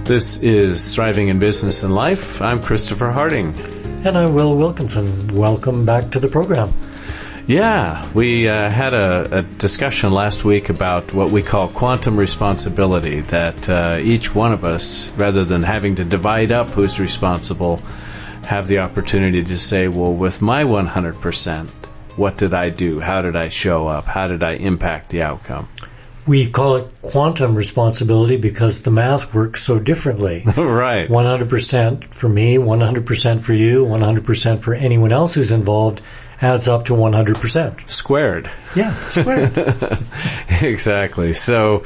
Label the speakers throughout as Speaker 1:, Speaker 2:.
Speaker 1: This is Thriving in Business and Life. I'm Christopher Harding.
Speaker 2: And I'm Will Wilkinson. Welcome back to the program.
Speaker 1: Yeah, we had a discussion last week about what we call quantum responsibility, that each one of us, rather than having to divide up who's responsible, have the opportunity to say, well, with my 100%, what did I do? How did I show up? How did I impact the outcome?
Speaker 2: We call it quantum responsibility because the math works so differently.
Speaker 1: Right.
Speaker 2: 100% for me, 100% for you, 100% for anyone else who's involved adds up to 100%.
Speaker 1: Squared.
Speaker 2: Yeah, squared.
Speaker 1: Exactly. So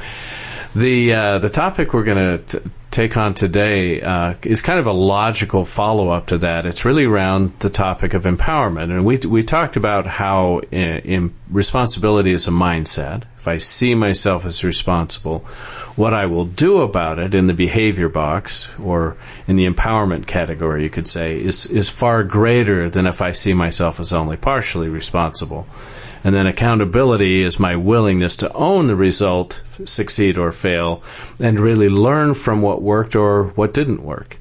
Speaker 1: the topic we're going to take on today is kind of a logical follow-up to that. It's really around the topic of empowerment. And we talked about how responsibility is a mindset. If I see myself as responsible, what I will do about it in the behavior box, or in the empowerment category, you could say, is far greater than if I see myself as only partially responsible. And then accountability is my willingness to own the result, succeed or fail, and really learn from what worked or what didn't work.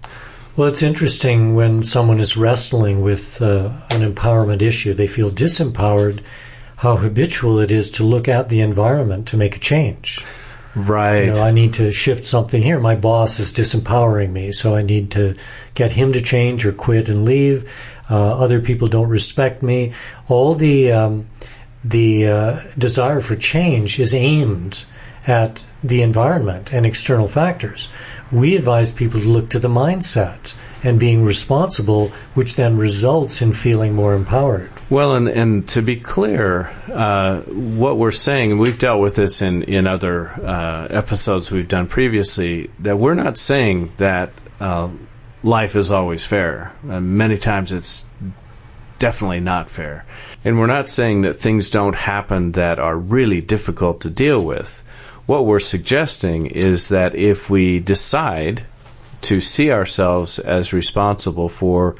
Speaker 2: Well, it's interesting when someone is wrestling with an empowerment issue, they feel disempowered, how habitual it is to look at the environment to make a change.
Speaker 1: Right.
Speaker 2: I need to shift something here. My boss is disempowering me, so I need to get him to change or quit and leave. Other people don't respect me. All the desire for change is aimed at the environment and external factors. We advise people to look to the mindset and being responsible, which then results in feeling more empowered.
Speaker 1: Well, and to be clear, what we're saying, and we've dealt with this in other episodes we've done previously, that we're not saying that life is always fair. Many times it's definitely not fair. And we're not saying that things don't happen that are really difficult to deal with. What we're suggesting is that if we decide to see ourselves as responsible for,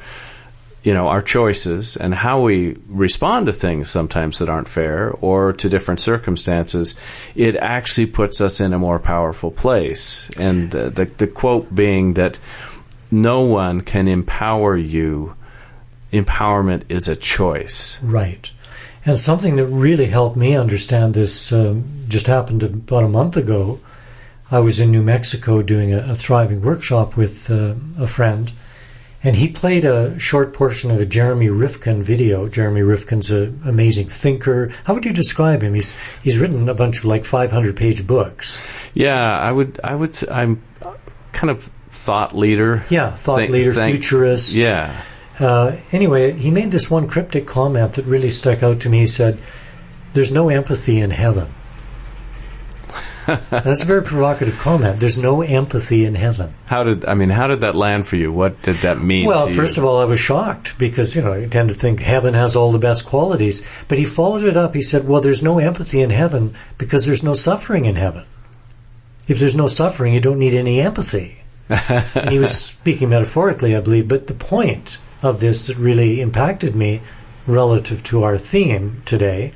Speaker 1: our choices and how we respond to things sometimes that aren't fair or to different circumstances, it actually puts us in a more powerful place. And the quote being that no one can empower you. Empowerment is a choice.
Speaker 2: Right. And something that really helped me understand this just happened about a month ago. I was in New Mexico doing a thriving workshop with a friend, and he played a short portion of a Jeremy Rifkin video. Jeremy Rifkin's an amazing thinker. How would you describe him? He's written a bunch of 500-page books.
Speaker 1: Yeah, I'm kind of thought leader.
Speaker 2: Yeah, thought leader, futurist.
Speaker 1: Yeah.
Speaker 2: Anyway, he made this one cryptic comment that really stuck out to me. He said, "There's no empathy in heaven." That's a very provocative comment. There's no empathy in heaven.
Speaker 1: How did that land for you? What did that mean to you?
Speaker 2: Well, first of all, I was shocked because, I tend to think heaven has all the best qualities. But he followed it up. He said, well, there's no empathy in heaven because there's no suffering in heaven. If there's no suffering, you don't need any empathy. And he was speaking metaphorically, I believe. But the point of this that really impacted me relative to our theme today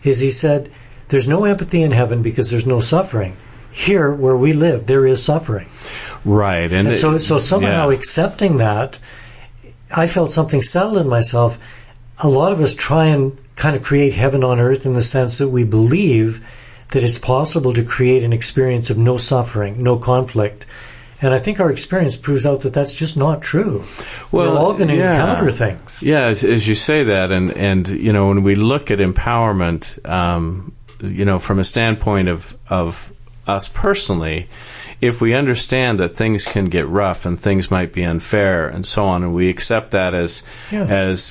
Speaker 2: is he said, there's no empathy in heaven because there's no suffering. Here, where we live, there is suffering.
Speaker 1: Right.
Speaker 2: And so somehow accepting that, I felt something settle in myself. A lot of us try and kind of create heaven on earth in the sense that we believe that it's possible to create an experience of no suffering, no conflict. And I think our experience proves out that that's just not true.
Speaker 1: Well,
Speaker 2: we're all going to encounter things.
Speaker 1: Yeah, as you say that, and when we look at empowerment, from a standpoint of us personally, if we understand that things can get rough and things might be unfair and so on, and we accept that as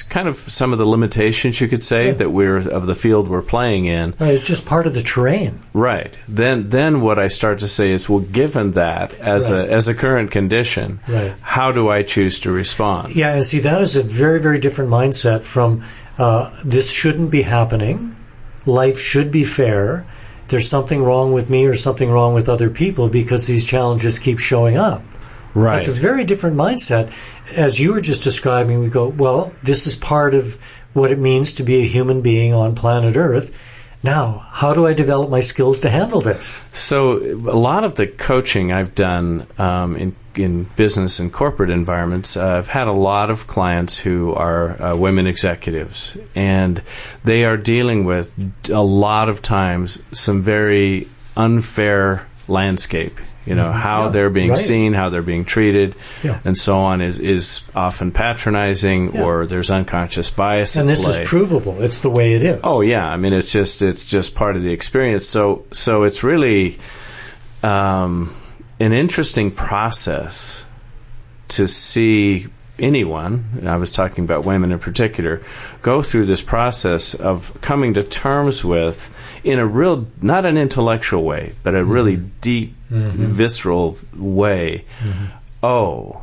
Speaker 1: kind of some of the limitations, you could say, that we're of the field we're playing in.
Speaker 2: Right, it's just part of the terrain.
Speaker 1: Right. Then what I start to say is, well, given that as a current condition, how do I choose to respond?
Speaker 2: Yeah, and see, that is a very, very different mindset from this shouldn't be happening. Life should be fair. There's something wrong with me or something wrong with other people because these challenges keep showing up.
Speaker 1: Right.
Speaker 2: That's a very different mindset. As you were just describing, we go, well, this is part of what it means to be a human being on planet Earth. Now, how do I develop my skills to handle this?
Speaker 1: So a lot of the coaching I've done in in business and corporate environments, I've had a lot of clients who are women executives, and they are dealing with a lot of times some very unfair landscape. How they're being seen, how they're being treated, and so on is often patronizing, or there's unconscious bias
Speaker 2: and
Speaker 1: at
Speaker 2: this
Speaker 1: play.
Speaker 2: is provable. It's the way it is.
Speaker 1: Oh yeah, I mean it's just part of the experience. So it's really an interesting process to see anyone, and I was talking about women in particular, go through this process of coming to terms with, in a real, not an intellectual way, but a really deep, visceral way, oh,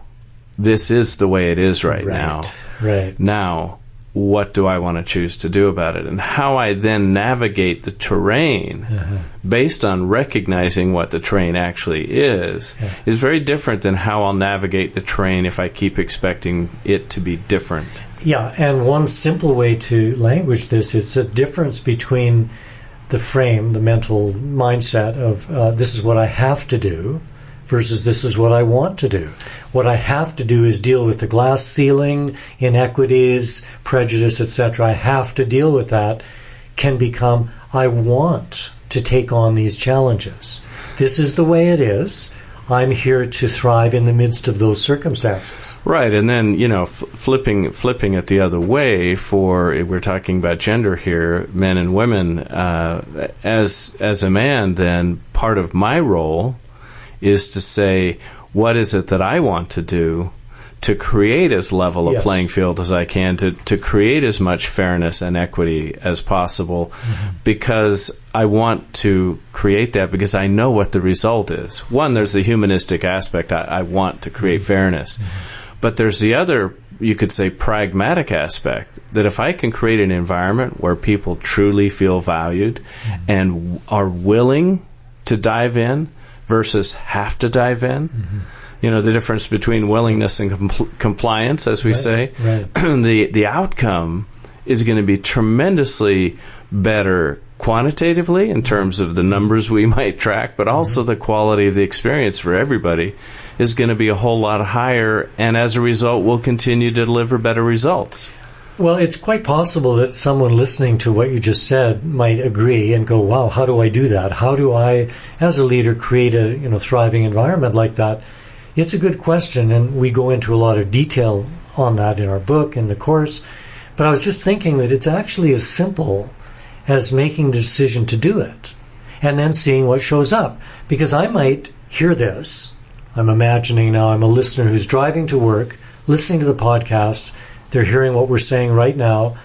Speaker 1: this is the way it is right now.
Speaker 2: Right.
Speaker 1: Now, what do I want to choose to do about it? And how I then navigate the terrain based on recognizing what the terrain actually is very different than how I'll navigate the terrain if I keep expecting it to be different.
Speaker 2: Yeah, and one simple way to language this is a difference between the frame, the mental mindset of this is what I have to do versus this is what I want to do. What I have to do is deal with the glass ceiling, inequities, prejudice, etc. I have to deal with that, can become I want to take on these challenges. This is the way it is. I'm here to thrive in the midst of those circumstances.
Speaker 1: Right, and then, flipping it the other way we're talking about gender here, men and women, as a man, then part of my role is to say, what is it that I want to do to create as level a playing field as I can, to create as much fairness and equity as possible, because I want to create that because I know what the result is. One, there's the humanistic aspect. I want to create fairness. But there's the other, you could say, pragmatic aspect, that if I can create an environment where people truly feel valued and are willing to dive in versus have to dive in, the difference between willingness and compliance, as we say, the outcome is going to be tremendously better quantitatively in terms of the numbers we might track, but also the quality of the experience for everybody is going to be a whole lot higher, and as a result, we'll continue to deliver better results.
Speaker 2: Well, it's quite possible that someone listening to what you just said might agree and go, wow, how do I do that? How do I, as a leader, create a thriving environment like that? It's a good question, and we go into a lot of detail on that in our book, in the course. But I was just thinking that it's actually as simple as making the decision to do it and then seeing what shows up. Because I might hear this. I'm imagining now I'm a listener who's driving to work, listening to the podcast. They're hearing what we're saying right now.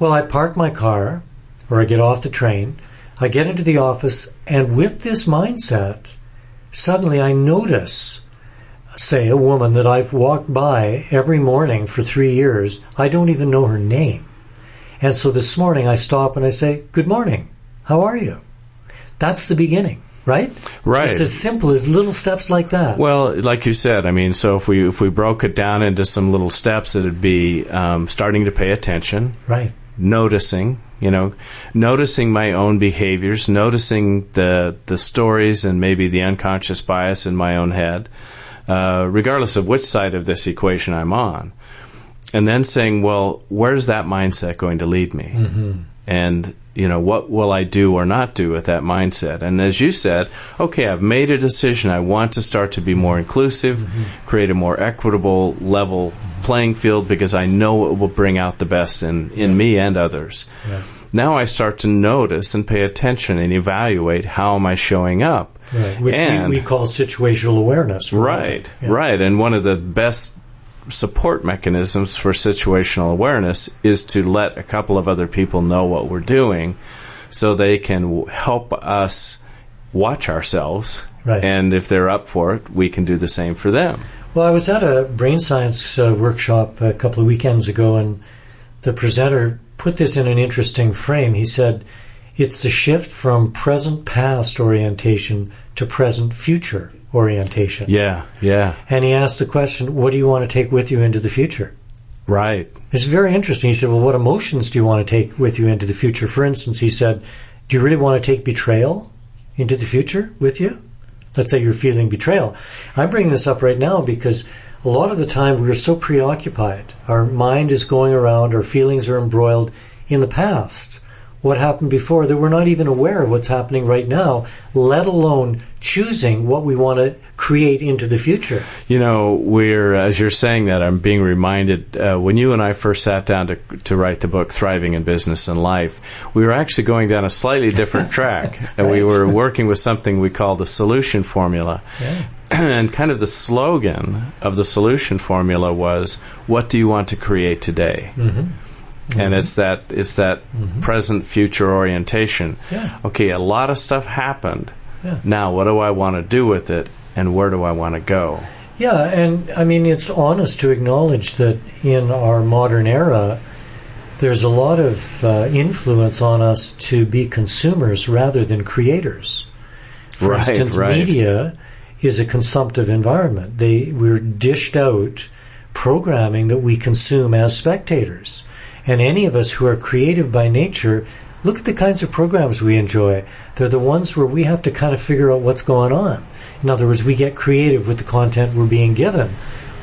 Speaker 2: Well, I park my car, or I get off the train, I get into the office, and with this mindset, suddenly I notice, say, a woman that I've walked by every morning for 3 years. I don't even know her name. And so this morning I stop and I say, good morning, how are you? That's the beginning. Right?
Speaker 1: Right.
Speaker 2: It's as simple as little steps like that.
Speaker 1: Well, like you said, I mean, so if we broke it down into some little steps, it'd be starting to pay attention.
Speaker 2: Right.
Speaker 1: Noticing my own behaviors, noticing the stories and maybe the unconscious bias in my own head, regardless of which side of this equation I'm on. And then saying, well, where's that mindset going to lead me? And what will I do or not do with that mindset? And as you said, okay, I've made a decision. I want to start to be more inclusive, create a more equitable, level playing field because I know it will bring out the best in me and others. Yeah. Now I start to notice and pay attention and evaluate how am I showing up.
Speaker 2: Right. Which we call situational awareness.
Speaker 1: Right, right. And one of the best support mechanisms for situational awareness is to let a couple of other people know what we're doing so they can help us watch ourselves. Right. And if they're up for it, we can do the same for them.
Speaker 2: Well, I was at a brain science workshop a couple of weekends ago, and the presenter put this in an interesting frame. He said, it's the shift from present-past orientation to present-future orientation.
Speaker 1: Yeah, yeah.
Speaker 2: And he asked the question, what do you want to take with you into the future?
Speaker 1: Right.
Speaker 2: It's very interesting. He said, well, what emotions do you want to take with you into the future? For instance, he said, do you really want to take betrayal into the future with you? Let's say you're feeling betrayal. I'm bringing this up right now because a lot of the time we're so preoccupied. Our mind is going around, our feelings are embroiled in the past. What happened before, that we're not even aware of what's happening right now, let alone choosing what we want to create into the future.
Speaker 1: You know, as you're saying that, I'm being reminded, when you and I first sat down to write the book, Thriving in Business and Life, we were actually going down a slightly different track. And
Speaker 2: Right.
Speaker 1: we were working with something we call the solution formula.
Speaker 2: Yeah.
Speaker 1: And kind of the slogan of the solution formula was, what do you want to create today?
Speaker 2: Mm-hmm.
Speaker 1: And it's that present future orientation.
Speaker 2: Yeah.
Speaker 1: Okay, a lot of stuff happened.
Speaker 2: Yeah.
Speaker 1: Now, what do I want to do with it, and where do I want to go?
Speaker 2: Yeah, and I mean, it's honest to acknowledge that in our modern era, there's a lot of influence on us to be consumers rather than creators. For
Speaker 1: Right,
Speaker 2: instance,
Speaker 1: right.
Speaker 2: media is a consumptive environment. We're dished out programming that we consume as spectators. And any of us who are creative by nature, look at the kinds of programs we enjoy. They're the ones where we have to kind of figure out what's going on. In other words, we get creative with the content we're being given.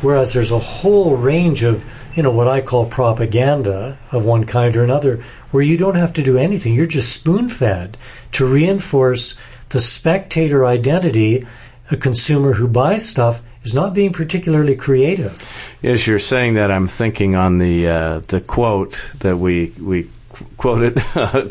Speaker 2: Whereas there's a whole range of, what I call propaganda of one kind or another, where you don't have to do anything. You're just spoon-fed to reinforce the spectator identity. A consumer who buys stuff is not being particularly creative.
Speaker 1: As you're saying that, I'm thinking on the quote that we quoted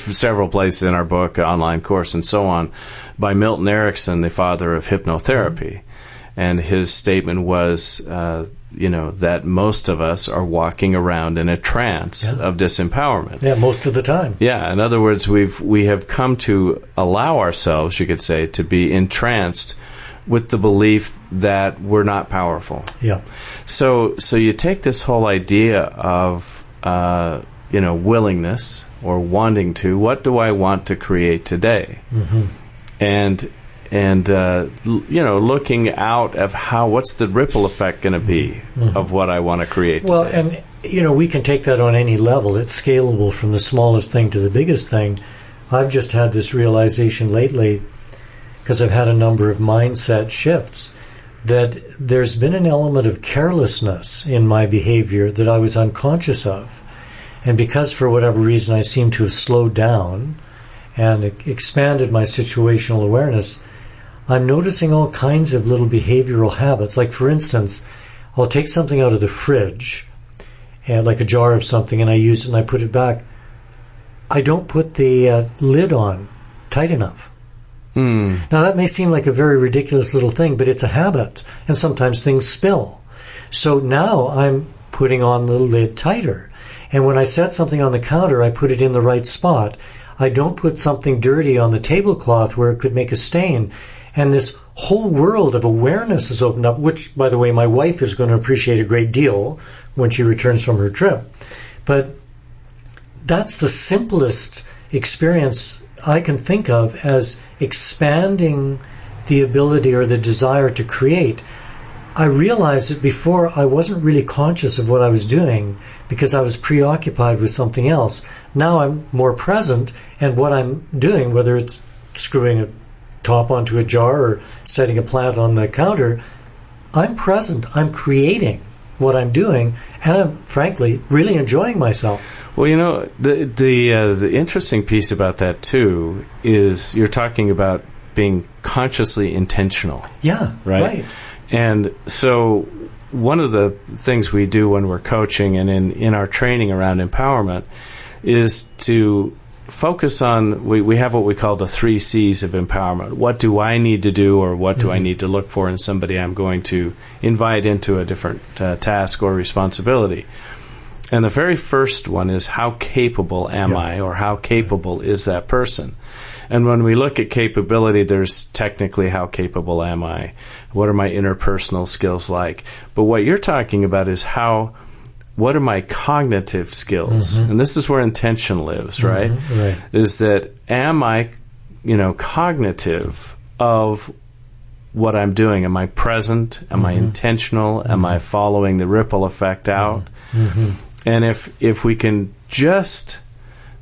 Speaker 1: several places in our book, online course, and so on, by Milton Erickson, the father of hypnotherapy. Mm-hmm. And his statement was, that most of us are walking around in a trance of disempowerment.
Speaker 2: Yeah, most of the time.
Speaker 1: Yeah, in other words, we have come to allow ourselves, you could say, to be entranced with the belief that we're not powerful.
Speaker 2: Yeah.
Speaker 1: So you take this whole idea of willingness or wanting to. What do I want to create today?
Speaker 2: Mm-hmm.
Speaker 1: And looking out of what's the ripple effect going to be of what I want to create today.
Speaker 2: Well, and we can take that on any level. It's scalable from the smallest thing to the biggest thing. I've just had this realization lately, because I've had a number of mindset shifts, that there's been an element of carelessness in my behavior that I was unconscious of. And because for whatever reason I seem to have slowed down and expanded my situational awareness, I'm noticing all kinds of little behavioral habits. Like, for instance, I'll take something out of the fridge, and like a jar of something, and I use it and I put it back. I don't put the lid on tight enough. Now, that may seem like a very ridiculous little thing, but it's a habit, and sometimes things spill. So now I'm putting on the lid tighter. And when I set something on the counter, I put it in the right spot. I don't put something dirty on the tablecloth where it could make a stain. And this whole world of awareness has opened up, which, by the way, my wife is going to appreciate a great deal when she returns from her trip. But that's the simplest experience I can think of as expanding the ability or the desire to create. I realized that before I wasn't really conscious of what I was doing because I was preoccupied with something else. Now I'm more present, and what I'm doing, whether it's screwing a top onto a jar or setting a plant on the counter, I'm present. I'm creating what I'm doing, and I'm frankly really enjoying myself.
Speaker 1: Well, the interesting piece about that too is you're talking about being consciously intentional.
Speaker 2: Yeah, right.
Speaker 1: And so one of the things we do when we're coaching and in our training around empowerment is to focus on, we have what we call the 3 C's of empowerment. What do I need to do, or what do I need to look for in somebody I'm going to invite into a different task or responsibility? And the very first one is, how capable am I, or how capable is that person? And when we look at capability, there's technically, how capable am I? What are my interpersonal skills like? But what you're talking about is what are my cognitive skills? And this is where intention lives, right?
Speaker 2: Right.
Speaker 1: Is that, am I, cognitive of what I'm doing? Am I present? Am I intentional? Am I following the ripple effect out? And if we can just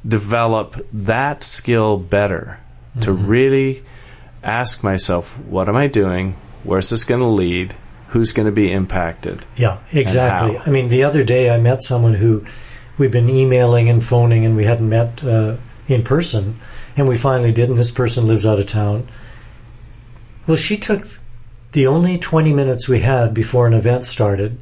Speaker 1: develop that skill better, to really ask myself, what am I doing? Where's this going to lead? Who's going to be impacted?
Speaker 2: Yeah, exactly. I mean, the other day I met someone who we've been emailing and phoning, and we hadn't met in person, and we finally did, and this person lives out of town. Well, she took the only 20 minutes we had before an event started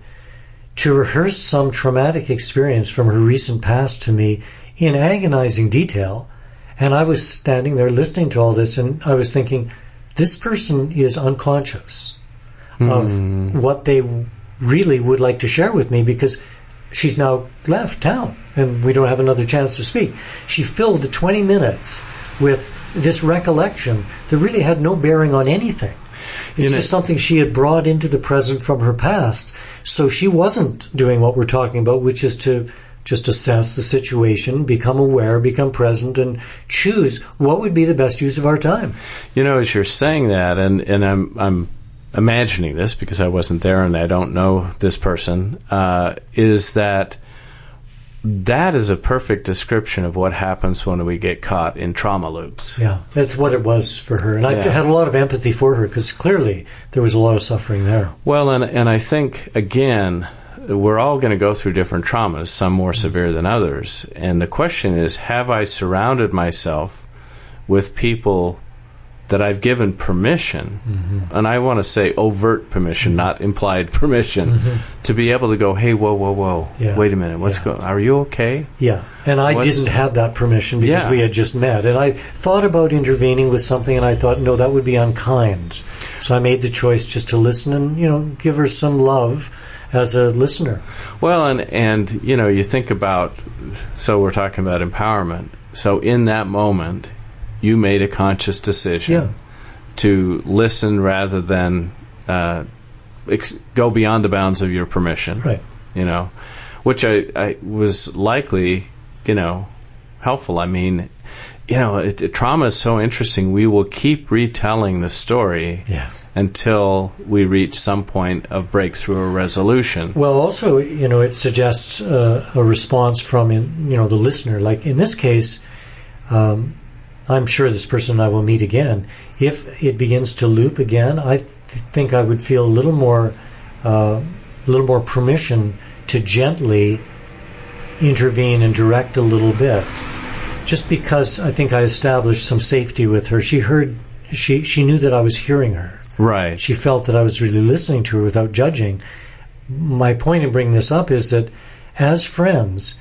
Speaker 2: to rehearse some traumatic experience from her recent past to me in agonizing detail. And I was standing there listening to all this, and I was thinking, this person is unconscious of what they really would like to share with me, because she's now left town and we don't have another chance to speak. She filled the 20 minutes with this recollection that really had no bearing on anything. It's just something she had brought into the present from her past. So she wasn't doing what we're talking about, which is to just assess the situation, become aware, become present, and choose what would be the best use of our time.
Speaker 1: As you're saying that, and I'm imagining this because I wasn't there and I don't know this person, is that is a perfect description of what happens when we get caught in trauma loops.
Speaker 2: Yeah, that's what it was for her. And I had a lot of empathy for her, because clearly there was a lot of suffering there.
Speaker 1: Well, and I think, again, we're all going to go through different traumas, some more severe than others. And the question is, have I surrounded myself with people that I've given permission, and I want to say overt permission, not implied permission, to be able to go, hey, whoa, wait a minute, what's going on? Are you okay?
Speaker 2: Yeah, and I didn't have that permission because we had just met. And I thought about intervening with something, and I thought, no, that would be unkind. So I made the choice just to listen and, give her some love as a listener.
Speaker 1: Well, and you think about, so we're talking about empowerment. So in that moment, you made a conscious decision to listen rather than go beyond the bounds of your permission.
Speaker 2: Right.
Speaker 1: Which I was likely, helpful. I mean, trauma is so interesting. We will keep retelling the story until we reach some point of breakthrough or resolution.
Speaker 2: Well, also, it suggests a response from, the listener. Like in this case, I'm sure this person and I will meet again. If it begins to loop again, I think I would feel a little more permission to gently intervene and direct a little bit. Just because I think I established some safety with her. She knew that I was hearing her.
Speaker 1: Right.
Speaker 2: She felt that I was really listening to her without judging. My point in bringing this up is that as friends,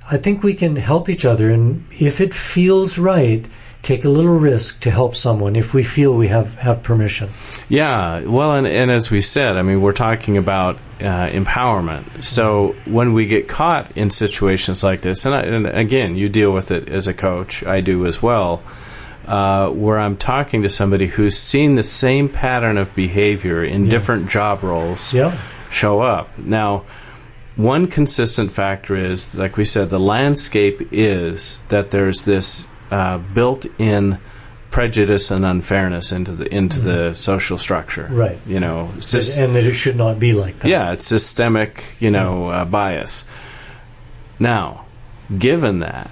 Speaker 2: I think we can help each other, and if it feels right, take a little risk to help someone if we feel we have permission. Yeah,
Speaker 1: well, and as we said, I mean, we're talking about empowerment. So when we get caught in situations like this, and again, you deal with it as a coach, I do as well, where I'm talking to somebody who's seen the same pattern of behavior in different job roles show up. Now, one consistent factor is, like we said, the landscape is that there's this built-in prejudice and unfairness into the social structure.
Speaker 2: Right. And that it should not be like that.
Speaker 1: Yeah, it's systemic, bias. Now, given that,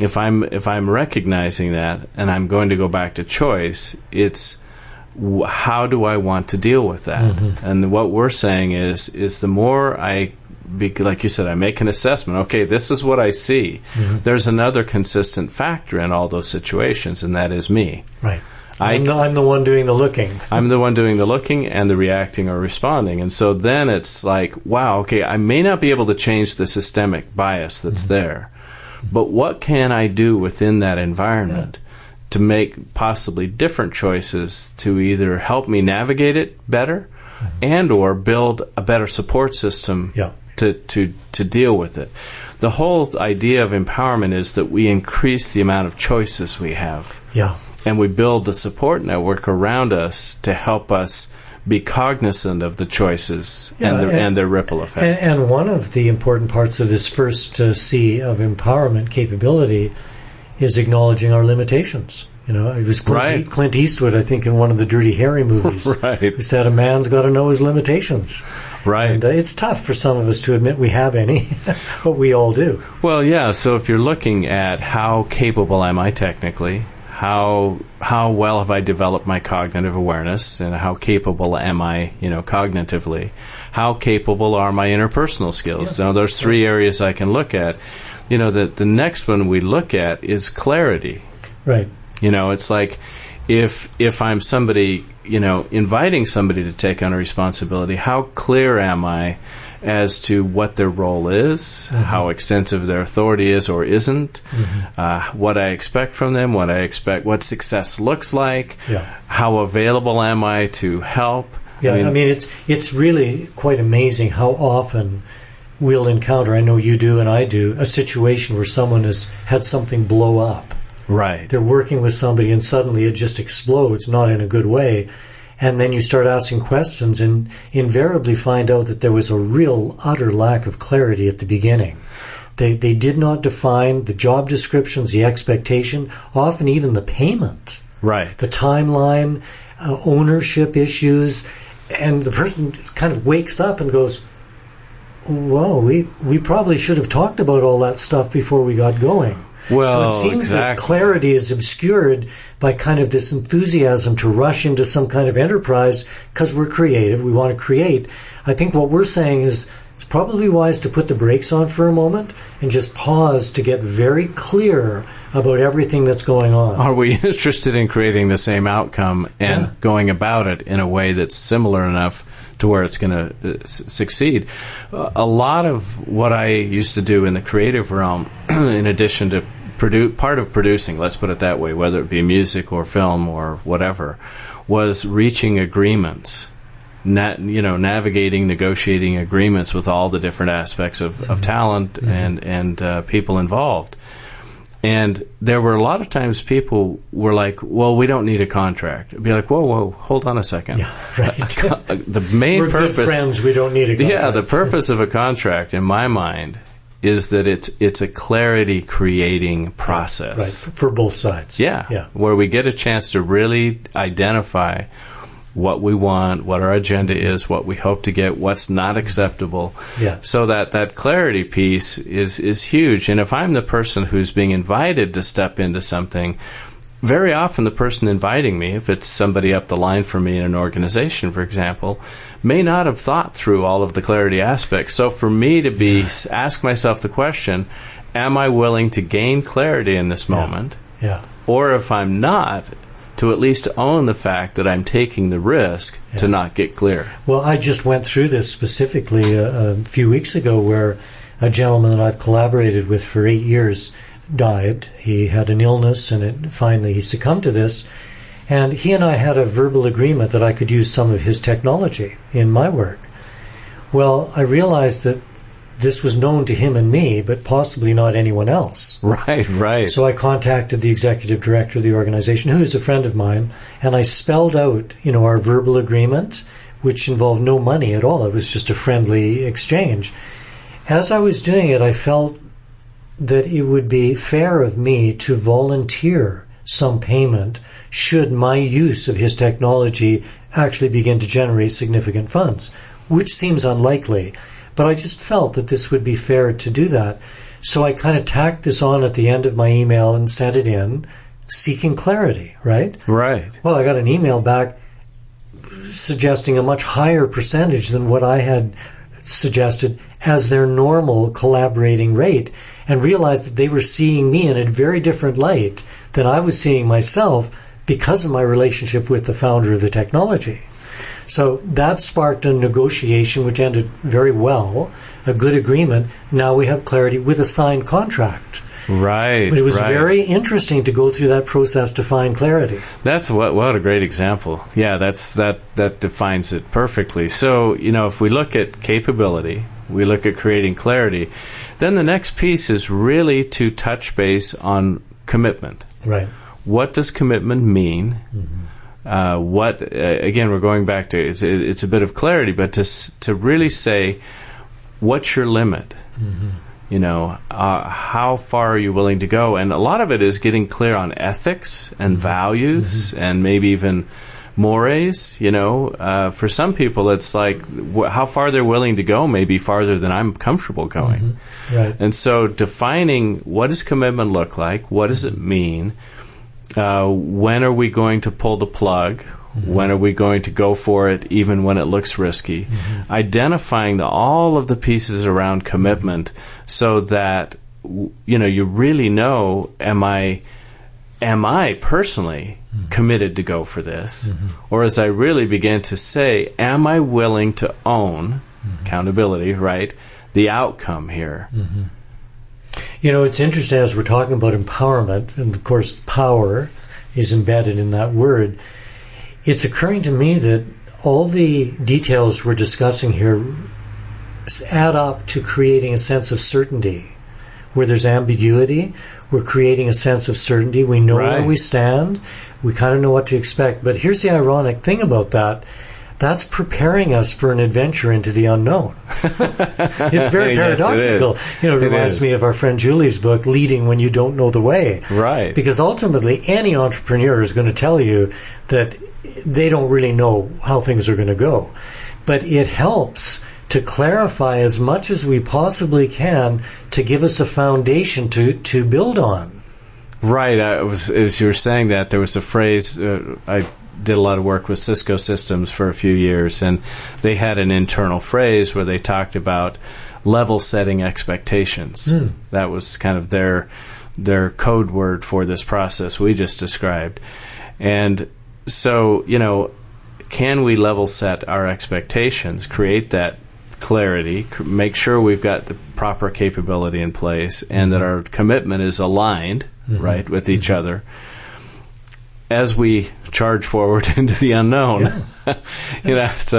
Speaker 1: if I'm recognizing that and I'm going to go back to choice, it's how do I want to deal with that? And what we're saying is the more like you said, I make an assessment. Okay, this is what I see. There's another consistent factor in all those situations, and that is me.
Speaker 2: Right. I'm the one doing the looking.
Speaker 1: I'm the one doing the looking and the reacting or responding. And so then it's like, wow, okay, I may not be able to change the systemic bias that's there, but what can I do within that environment to make possibly different choices to either help me navigate it better and or build a better support system to deal with it. The whole idea of empowerment is that we increase the amount of choices we have.
Speaker 2: Yeah.
Speaker 1: And we build the support network around us to help us be cognizant of the choices and their ripple effect.
Speaker 2: And one of the important parts of this first C of empowerment capability is acknowledging our limitations. It was Clint Eastwood, I think, in one of the Dirty Harry movies. Who said a man's got to know his limitations.
Speaker 1: Right.
Speaker 2: And it's tough for some of us to admit we have any, but we all do.
Speaker 1: Well, yeah, so if you're looking at how capable am I technically, how well have I developed my cognitive awareness, and how capable am I, cognitively? How capable are my interpersonal skills? So there's three areas I can look at. The next one we look at is clarity.
Speaker 2: Right.
Speaker 1: It's like if I'm somebody, inviting somebody to take on a responsibility, how clear am I as to what their role is, how extensive their authority is or isn't, what I expect from them, what success looks like, how available am I to help.
Speaker 2: Yeah, I mean it's really quite amazing how often we'll encounter, I know you do and I do, a situation where someone has had something blow up.
Speaker 1: Right.
Speaker 2: They're working with somebody and suddenly it just explodes, not in a good way. And then you start asking questions and invariably find out that there was a real utter lack of clarity at the beginning. They did not define the job descriptions, the expectation, often even the payment.
Speaker 1: Right.
Speaker 2: The timeline, ownership issues. And the person kind of wakes up and goes, whoa, we probably should have talked about all that stuff before we got going.
Speaker 1: Well,
Speaker 2: so it seems
Speaker 1: exactly.
Speaker 2: that clarity is obscured by kind of this enthusiasm to rush into some kind of enterprise because we're creative, we want to create. I think what we're saying is it's probably wise to put the brakes on for a moment and just pause to get very clear about everything that's going on.
Speaker 1: Are we interested in creating the same outcome and going about it in a way that's similar enough to where it's going to succeed? A lot of what I used to do in the creative realm, in addition to part of producing, let's put it that way, whether it be music or film or whatever, was reaching agreements, navigating, negotiating agreements with all the different aspects of talent and people involved. And there were a lot of times people were like, well, we don't need a contract. I'd be like, whoa, hold on a second.
Speaker 2: Yeah, right.
Speaker 1: The main
Speaker 2: we're
Speaker 1: purpose...
Speaker 2: good friends, we don't need a contract.
Speaker 1: Yeah, the purpose of a contract, in my mind, is that it's a clarity-creating process.
Speaker 2: Right, for both sides.
Speaker 1: Yeah, where we get a chance to really identify what we want, what our agenda is, what we hope to get, what's not acceptable.
Speaker 2: Yeah.
Speaker 1: So that clarity piece is huge. And if I'm the person who's being invited to step into something, very often the person inviting me, if it's somebody up the line for me in an organization, for example, may not have thought through all of the clarity aspects. So for me to ask myself the question, am I willing to gain clarity in this moment?
Speaker 2: Yeah.
Speaker 1: Or if I'm not, to at least own the fact that I'm taking the risk to not get clear.
Speaker 2: Well, I just went through this specifically a few weeks ago where a gentleman that I've collaborated with for 8 years died. He had an illness and finally he succumbed to this. And he and I had a verbal agreement that I could use some of his technology in my work. Well, I realized that this was known to him and me, but possibly not anyone else.
Speaker 1: Right.
Speaker 2: So I contacted the executive director of the organization, who is a friend of mine, and I spelled out, our verbal agreement, which involved no money at all. It was just a friendly exchange. As I was doing it, I felt that it would be fair of me to volunteer some payment should my use of his technology actually begin to generate significant funds, which seems unlikely. But I just felt that this would be fair to do that. So I kind of tacked this on at the end of my email and sent it in, seeking clarity, right?
Speaker 1: Right.
Speaker 2: Well, I got an email back suggesting a much higher percentage than what I had suggested as their normal collaborating rate, and realized that they were seeing me in a very different light than I was seeing myself because of my relationship with the founder of the technology. So that sparked a negotiation which ended very well, a good agreement. Now we have clarity with a signed contract.
Speaker 1: Right.
Speaker 2: But it was very interesting to go through that process to find clarity.
Speaker 1: That's what a great example. Yeah, that defines it perfectly. So, if we look at capability, we look at creating clarity, then the next piece is really to touch base on commitment.
Speaker 2: Right.
Speaker 1: What does commitment mean? Again, we're going back to it's a bit of clarity, but to really say, what's your limit? How far are you willing to go? And a lot of it is getting clear on ethics and values and maybe even mores. For some people, it's like how far they're willing to go may be farther than I'm comfortable going.
Speaker 2: Right.
Speaker 1: And so defining what does commitment look like, what does it mean, When are we going to pull the plug? When are we going to go for it even when it looks risky? Identifying all of the pieces around commitment so that you really know, am I personally committed to go for this? Or as I really begin to say, am I willing to own accountability, right? The outcome here.
Speaker 2: It's interesting as we're talking about empowerment, and of course power is embedded in that word. It's occurring to me that all the details we're discussing here add up to creating a sense of certainty. Where there's ambiguity, we're creating a sense of certainty. We know where we stand. We kind of know what to expect. But here's the ironic thing about that. That's preparing us for an adventure into the unknown. It's very paradoxical.
Speaker 1: Yes,
Speaker 2: it reminds me of our friend Julie's book, Leading When You Don't Know the Way.
Speaker 1: Right.
Speaker 2: Because ultimately, any entrepreneur is going to tell you that they don't really know how things are going to go. But it helps to clarify as much as we possibly can to give us a foundation to build on.
Speaker 1: Right. As you were saying that, there was a phrase, I did a lot of work with Cisco Systems for a few years, and they had an internal phrase where they talked about level setting expectations. That was kind of their code word for this process we just described. And so, can we level set our expectations, create that clarity, make sure we've got the proper capability in place, and that our commitment is aligned, right, with each other as we charge forward into the unknown. That's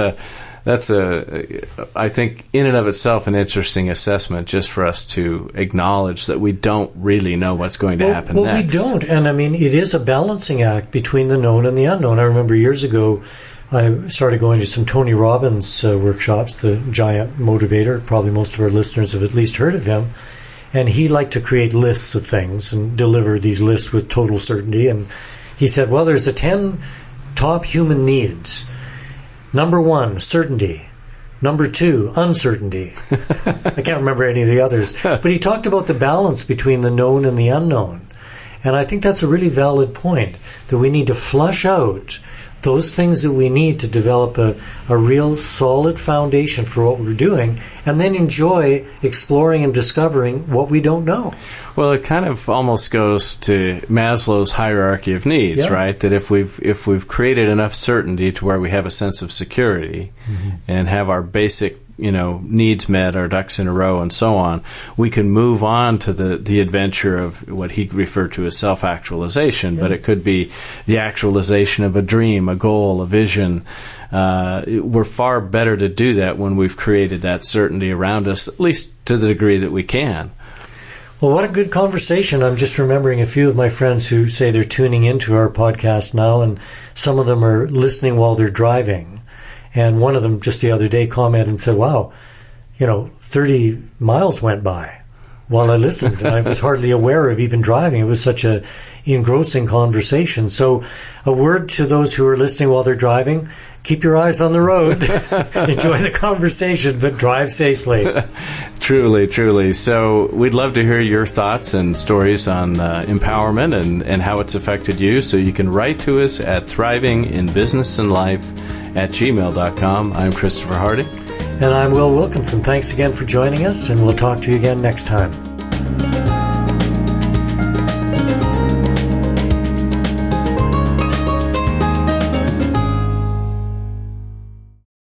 Speaker 1: I think in and of itself an interesting assessment, just for us to acknowledge that we don't really know what's going to happen next.
Speaker 2: We don't, and I mean it is a balancing act between the known and the unknown. I remember years ago I started going to some Tony Robbins workshops, the giant motivator. Probably most of our listeners have at least heard of him. And he liked to create lists of things and deliver these lists with total certainty. And he said, well, there's the 10 top human needs. Number 1, certainty. Number 2, uncertainty. I can't remember any of the others. But he talked about the balance between the known and the unknown. And I think that's a really valid point, that we need to flush out those things that we need to develop a real solid foundation for what we're doing, and then enjoy exploring and discovering what we don't know.
Speaker 1: Well, it kind of almost goes to Maslow's hierarchy of needs, right? That if we've created enough certainty to where we have a sense of security and have our basic needs met, our ducks in a row, and so on, we can move on to the adventure of what he referred to as self-actualization. But it could be the actualization of a dream, a goal, a vision. We're far better to do that when we've created that certainty around us, at least to the degree that we can.
Speaker 2: Well, what a good conversation. I'm just remembering a few of my friends who say they're tuning into our podcast now, and some of them are listening while they're driving. And one of them just the other day commented and said, wow, 30 miles went by while I listened, and I was hardly aware of even driving. It was such a engrossing conversation. So a word to those who are listening while they're driving: keep your eyes on the road, enjoy the conversation, but drive safely.
Speaker 1: Truly, truly. So we'd love to hear your thoughts and stories on empowerment and how it's affected you. So you can write to us at thrivinginbusinessandlife@gmail.com. I'm Christopher Harding.
Speaker 2: And I'm Will Wilkinson. Thanks again for joining us, and we'll talk to you again next time.